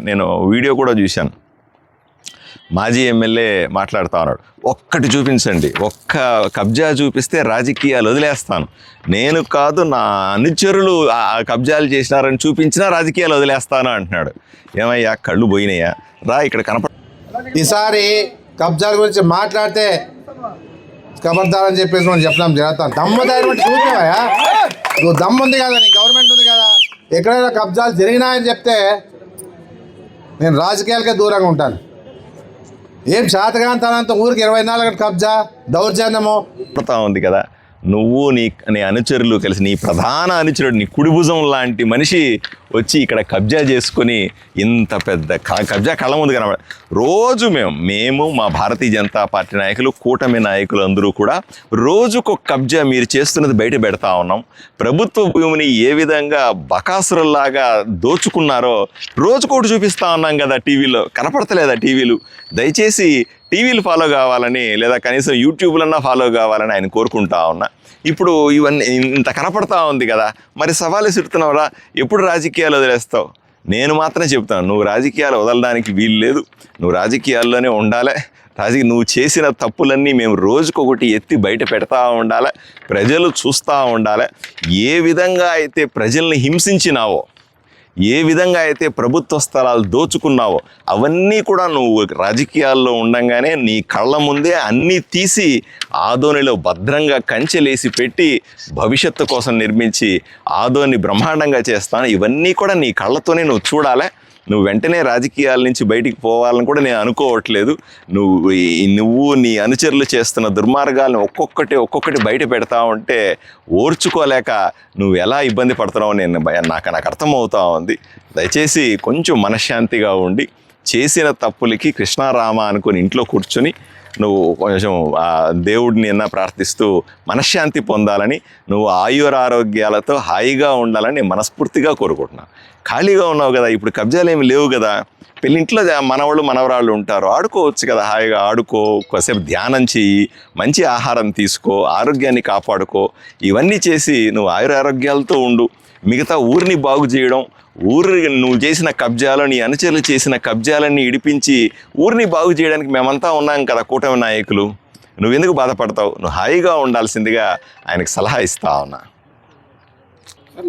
నేను వీడియో కూడా చూశాను. మాజీ ఎమ్మెల్యే మాట్లాడుతూ ఉన్నాడు, ఒక్కటి చూపించండి, ఒక్క కబ్జా చూపిస్తే రాజకీయాలు వదిలేస్తాను, నేను కాదు నా అనుచరులు కబ్జాలు చేసినారని చూపించినా రాజకీయాలు వదిలేస్తాను అంటున్నాడు. ఏమయ్యా కళ్ళు పోయినాయా? రా ఇక్కడ ఈసారి కబ్జాల గురించి మాట్లాడితే ఖబర్దారని చెప్పేసి మనం చెప్తాం జరుగుతాం. దమ్ముదారి బట్టి చూసావా? నువ్వు దమ్ము ఉంది కదా, నీ గవర్నమెంట్ ఉంది కదా, ఎక్కడైనా కబ్జాలు జరిగినాయని చెప్తే నేను రాజకీయాలకే దూరంగా ఉంటాను. ఏం శాతకాంతానంత ఊరికి 24 గంటల కబ్జా దౌర్జన్యము ఉంది కదా. నువ్వు నీ అనుచరులు కలిసి, నీ ప్రధాన అనుచరుడు, నీ కుడిభుజం లాంటి మనిషి వచ్చి ఇక్కడ కబ్జా చేసుకొని ఇంత పెద్ద కబ్జా కళ్ళ ముందు కనబడ. రోజు మేము మా భారతీయ జనతా పార్టీ నాయకులు, కూటమి నాయకులు అందరూ కూడా రోజుకొక కబ్జా మీరు చేస్తున్నది బయట పెడతా ఉన్నాం. ప్రభుత్వ భూమిని ఏ విధంగా బకాసురుల్లాగా దోచుకున్నారో రోజుకోటి చూపిస్తూ ఉన్నాం కదా. టీవీలో కనపడతలేదా? టీవీలు దయచేసి టీవీలు ఫాలో కావాలని, లేదా కనీసం యూట్యూబ్లన్నా ఫాలో కావాలని ఆయన కోరుకుంటా ఉన్నా. ఇప్పుడు ఇవన్నీ ఇంత కనపడతా ఉంది కదా, మరి సవాలు విసురుతున్నావురా, ఎప్పుడు రాజకీయాలు వదిలేస్తావు? నేను మాత్రం చెప్తాను, నువ్వు రాజకీయాలు వదలడానికి వీలు లేదు, నువ్వు రాజకీయాల్లోనే ఉండాలి. నువ్వు చేసిన తప్పులన్నీ మేము రోజుకొకటి ఎత్తి బయట పెడతా ఉండాలి, ప్రజలు చూస్తూ ఉండాలి. ఏ విధంగా అయితే ప్రజల్ని హింసించినావో, ఏ విధంగా అయితే ప్రభుత్వ స్థలాలు దోచుకున్నావో అవన్నీ కూడా నువ్వు రాజకీయాల్లో ఉండంగానే నీ కళ్ళ ముందే అన్నీ తీసి ఆదోనిలో భద్రంగా కంచెలేసి పెట్టి భవిష్యత్తు కోసం నిర్మించి ఆదోని బ్రహ్మాండంగా చేస్తాను. ఇవన్నీ కూడా నీ కళ్ళతోనే నువ్వు చూడాలి. నువ్వు వెంటనే రాజకీయాల నుంచి బయటికి పోవాలని కూడా నేను అనుకోవట్లేదు. నువ్వు నీ అనుచరులు చేస్తున్న దుర్మార్గాలను ఒక్కొక్కటి బయట పెడతా ఉంటే ఓర్చుకోలేక నువ్వు ఎలా ఇబ్బంది పడుతున్నావు నాకు అర్థమవుతా ఉంది. దయచేసి కొంచెం మనశ్శాంతిగా ఉండి చేసిన తప్పులకి కృష్ణారామ అనుకుని ఇంట్లో కూర్చొని నువ్వు కొంచెం దేవుడిని ప్రార్థిస్తూ మనశ్శాంతి పొందాలని, నువ్వు ఆయురారోగ్యాలతో హాయిగా ఉండాలని మనస్ఫూర్తిగా కోరుకుంటున్నాను. ఖాళీగా ఉన్నావు కదా, ఇప్పుడు కబ్జాలు ఏమి లేవు కదా, పెళ్ళింట్లో మనవాళ్ళు మనవరాళ్ళు ఉంటారు, ఆడుకోవచ్చు కదా, హాయిగా ఆడుకో, కాసేపు ధ్యానం చెయ్యి, మంచి ఆహారం తీసుకో, ఆరోగ్యాన్ని కాపాడుకో. ఇవన్నీ చేసి నువ్వు ఆయురారోగ్యాలతో ఉండు. మిగతా ఊరిని బాగు చేయడం, నువ్వు చేసిన కబ్జాలు, నీ అనుచరులు చేసిన కబ్జాలన్నీ ఇడిపించి ఊరిని బాగు చేయడానికి మేమంతా ఉన్నాం కదా కూటమి నాయకులు. నువ్వెందుకు బాధపడతావు? నువ్వు హాయిగా ఉండాల్సిందిగా ఆయనకు సలహా ఇస్తా ఉన్నా.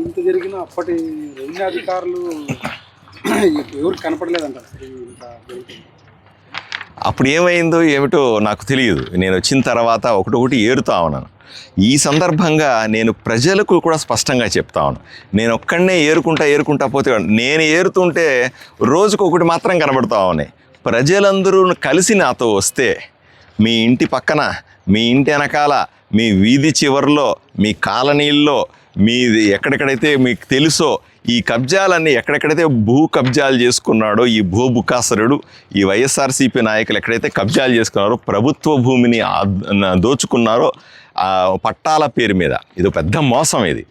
ఇంత జరిగిన అప్పటి రెవెన్యూ అధికారులు ఎవరు కనపడలేదంట. అప్పుడు ఏమైందో ఏమిటో నాకు తెలియదు. నేను వచ్చిన తర్వాత ఒకటి ఏరుతా ఉన్నాను. ఈ సందర్భంగా నేను ప్రజలకు కూడా స్పష్టంగా చెప్తా ఉన్నాను. నేను ఒక్కడనే ఏరుకుంటా పోతే, నేను ఏరుతుంటే రోజుకొకటి మాత్రం కనబడతా ఉన్నాయి. ప్రజలందరూ కలిసి నాతో వస్తే, మీ ఇంటి పక్కన, మీ ఇంటి వెనకాల, మీ వీధి చివరిలో, మీ కాలనీల్లో, మీది ఎక్కడెక్కడైతే మీకు తెలుసో ఈ కబ్జాలన్నీ ఎక్కడెక్కడైతే భూ కబ్జాలు చేసుకున్నాడో ఈ బుకాసురుడు, ఈ వైఎస్ఆర్సీపీ నాయకులు ఎక్కడైతే కబ్జాలు చేసుకున్నారో, ప్రభుత్వ భూమిని దోచుకున్నారో పట్టాల పేరు మీద, ఇది పెద్ద మోసం. ఇది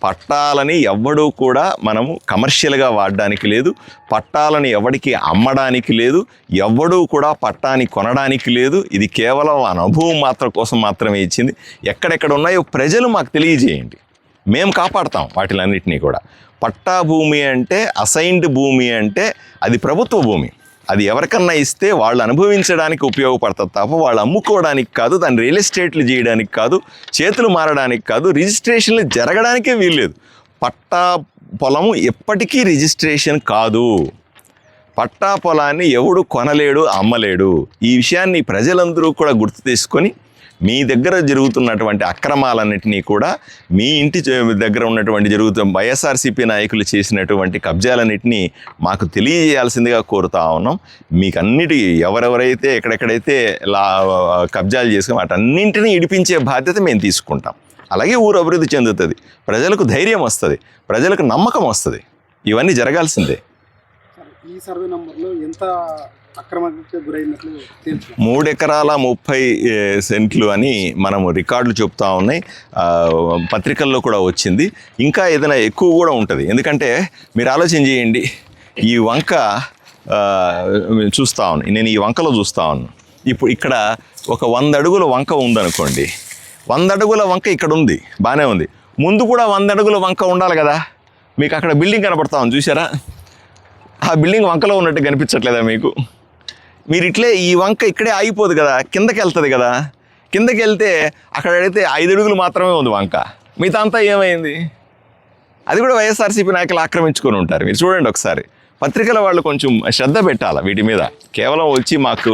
పట్టాలని ఎవ్వడూ కూడా మనము కమర్షియల్గా వాడడానికి లేదు, పట్టాలని ఎవడికి అమ్మడానికి లేదు, ఎవ్వడూ కూడా పట్టాని కొనడానికి లేదు. ఇది కేవలం అనుభవం కోసం మాత్రమే ఇచ్చింది. ఎక్కడెక్కడ ఉన్నాయో ప్రజలు మాకు తెలియజేయండి, మేము కాపాడుతాం వాటిలన్నిటినీ కూడా. పట్టా భూమి అంటే, అసైన్డ్ భూమి అంటే అది ప్రభుత్వ భూమి. అది ఎవరికన్నా ఇస్తే వాళ్ళు అనుభవించడానికి ఉపయోగపడుతుంది తప్ప వాళ్ళు అమ్ముకోవడానికి కాదు, దాన్ని రియల్ ఎస్టేట్లు చేయడానికి కాదు, చేతులు మారడానికి కాదు, రిజిస్ట్రేషన్లు జరగడానికే వీల్లేదు. పట్టా పొలము ఎప్పటికీ రిజిస్ట్రేషన్ కాదు. పట్టా పొలాన్ని ఎవడు కొనలేడు, అమ్మలేడు. ఈ విషయాన్ని ప్రజలందరూ కూడా గుర్తు తీసుకొని మీ దగ్గర జరుగుతున్నటువంటి అక్రమాలన్నింటినీ కూడా, మీ ఇంటి దగ్గర ఉన్నటువంటి వైఎస్ఆర్సీపీ నాయకులు చేసినటువంటి కబ్జాలన్నింటినీ మాకు తెలియజేయాల్సిందిగా కోరుతా ఉన్నాం. మీకు అన్నిటి ఎవరెవరైతే ఎక్కడెక్కడైతే కబ్జాలు చేసుకుని వాటన్నింటినీ ఇడిపించే బాధ్యత మేము తీసుకుంటాం. అలాగే ఊరు అభివృద్ధి చెందుతుంది, ప్రజలకు ధైర్యం వస్తుంది, ప్రజలకు నమ్మకం వస్తుంది. ఇవన్నీ జరగాల్సిందే. ఈ సర్వే నంబర్లో ఎంత అక్రమానికి గురైనట్లు 3 ఎకరాల 30 సెంట్లు అని మనము రికార్డులు చెప్తా ఉన్నాయి. పత్రికల్లో కూడా వచ్చింది. ఇంకా ఏదైనా ఎక్కువ కూడా ఉంటుంది. ఎందుకంటే మీరు ఆలోచన చేయండి, ఈ వంక చూస్తూ ఉన్నాను నేను, ఈ వంకలో చూస్తూ ఉన్నాను. ఇప్పుడు ఇక్కడ ఒక 100 అడుగుల వంక ఉందనుకోండి, 100 అడుగుల వంక ఇక్కడ ఉంది, బాగానే ఉంది. ముందు కూడా 100 అడుగుల వంక ఉండాలి కదా. మీకు అక్కడ బిల్డింగ్ కనపడతా ఉంది, చూసారా? ఆ బిల్డింగ్ వంకలో ఉన్నట్టు కనిపించట్లేదా మీకు? మీరు ఇట్లే ఈ వంక ఇక్కడే ఆగిపోదు కదా, కిందకి వెళ్తుంది కదా. కిందకి వెళ్తే అక్కడ అయితే 5 అడుగులు మాత్రమే ఉంది వంక, మిగతా అంతా ఏమైంది? అది కూడా వైఎస్ఆర్సీపీ నాయకులు ఆక్రమించుకొని ఉంటారు. మీరు చూడండి ఒకసారి. పత్రికల వాళ్ళు కొంచెం శ్రద్ధ పెట్టాలి వీటి మీద. కేవలం వచ్చి మాకు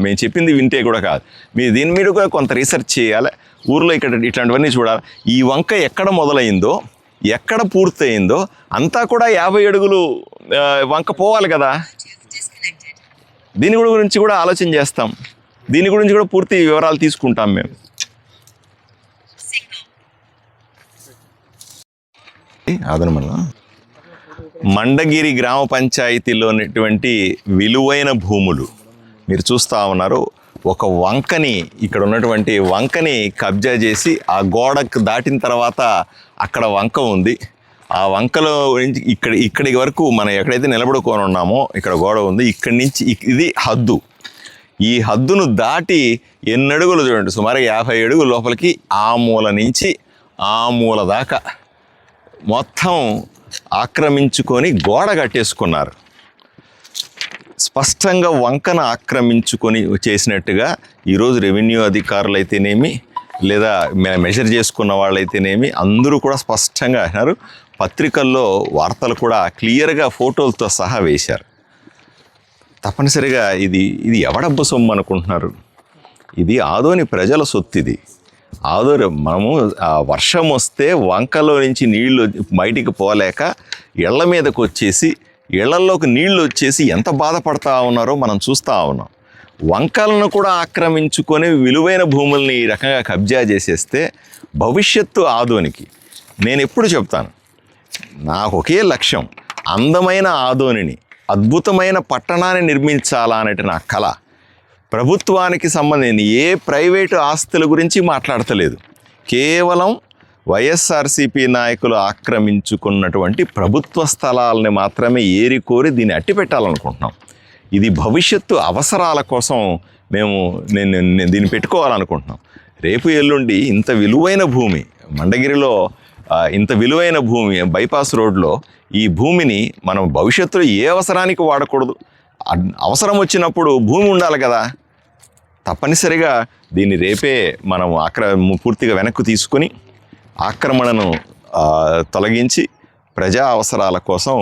మేము చెప్పింది వింటే కూడా కాదు, మీరు దీని మీద కూడా కొంత రీసెర్చ్ చేయాలి. ఊర్లో ఇక్కడ ఇట్లాంటివన్నీ చూడాలి. ఈ వంక ఎక్కడ మొదలైందో, ఎక్కడ పూర్తయిందో అంతా కూడా 50 అడుగులు వంక పోవాలి కదా. దీని గురించి కూడా ఆలోచన చేస్తాం. దీని గురించి కూడా పూర్తి వివరాలు తీసుకుంటాం మేము. ఆదనమల్ల మండగిరి గ్రామ పంచాయతీలో ఉన్నటువంటి విలువైన భూములు మీరు చూస్తూ ఉన్నారు. ఒక వంకని, ఇక్కడ ఉన్నటువంటి వంకని కబ్జా చేసి ఆ గోడకు దాటిన తర్వాత అక్కడ వంక ఉంది. ఆ వంకలో నుంచి ఇక్కడి వరకు మనం ఎక్కడైతే నిలబడుకొని ఉన్నామో ఇక్కడ గోడ ఉంది. ఇక్కడి నుంచి ఇది హద్దు. ఈ హద్దును దాటి ఎన్ని అడుగులు చూడండి, సుమారు 50 అడుగుల లోపలికి ఆ మూల నుంచి ఆ మూల దాకా మొత్తం ఆక్రమించుకొని గోడ కట్టేసుకున్నారు. స్పష్టంగా వంకను ఆక్రమించుకొని చేసినట్టుగా ఈరోజు రెవెన్యూ అధికారులు అయితేనేమి, లేదా మెజర్ చేసుకున్న వాళ్ళైతేనేమి అందరూ కూడా స్పష్టంగా అన్నారు. పత్రికల్లో వార్తలు కూడా క్లియర్గా ఫోటోలతో సహా వేశారు. తప్పనిసరిగా ఇది ఎవడబ్బ సొమ్ము అనుకుంటున్నారు? ఇది ఆదోని ప్రజల సొత్తు. ఇది ఆదోని మనము వర్షం వస్తే వంకలో నుంచి నీళ్లు బయటికి పోలేక ఇళ్ల మీదకి వచ్చేసి, ఇళ్లలోకి నీళ్లు వచ్చేసి ఎంత బాధపడతా ఉన్నారో మనం చూస్తూ ఉన్నాం. వంకలను కూడా ఆక్రమించుకొని విలువైన భూముల్ని ఈ రకంగా కబ్జా చేసేస్తే భవిష్యత్తు ఆదోనికి, నేను ఎప్పుడు చెప్తాను, నాకు ఒకే లక్ష్యం, అందమైన ఆదోనిని, అద్భుతమైన పట్టణాన్ని నిర్మించాలా అనేటి నా కళ. ప్రభుత్వానికి సంబంధించిన ఏ ప్రైవేటు ఆస్తుల గురించి మాట్లాడతలేదు. కేవలం వైఎస్ఆర్సీపీ నాయకులు ఆక్రమించుకున్నటువంటి ప్రభుత్వ స్థలాలని మాత్రమే ఏరికోరి దీన్ని అట్టిపెట్టాలనుకుంటున్నాం. ఇది భవిష్యత్తు అవసరాల కోసం నేను దీన్ని పెట్టుకోవాలనుకుంటున్నాం. రేపు ఎల్లుండి ఇంత విలువైన భూమి మండగిరిలో, ఇంత విలువైన భూమి బైపాస్ రోడ్లో, ఈ భూమిని మనం భవిష్యత్తులో ఏ అవసరానికి వాడకూడదు. అవసరం వచ్చినప్పుడు భూమి ఉండాలి కదా. తప్పనిసరిగా దీన్ని రేపే మనం పూర్తిగా వెనక్కు తీసుకొని ఆక్రమణను తొలగించి ప్రజా అవసరాల కోసం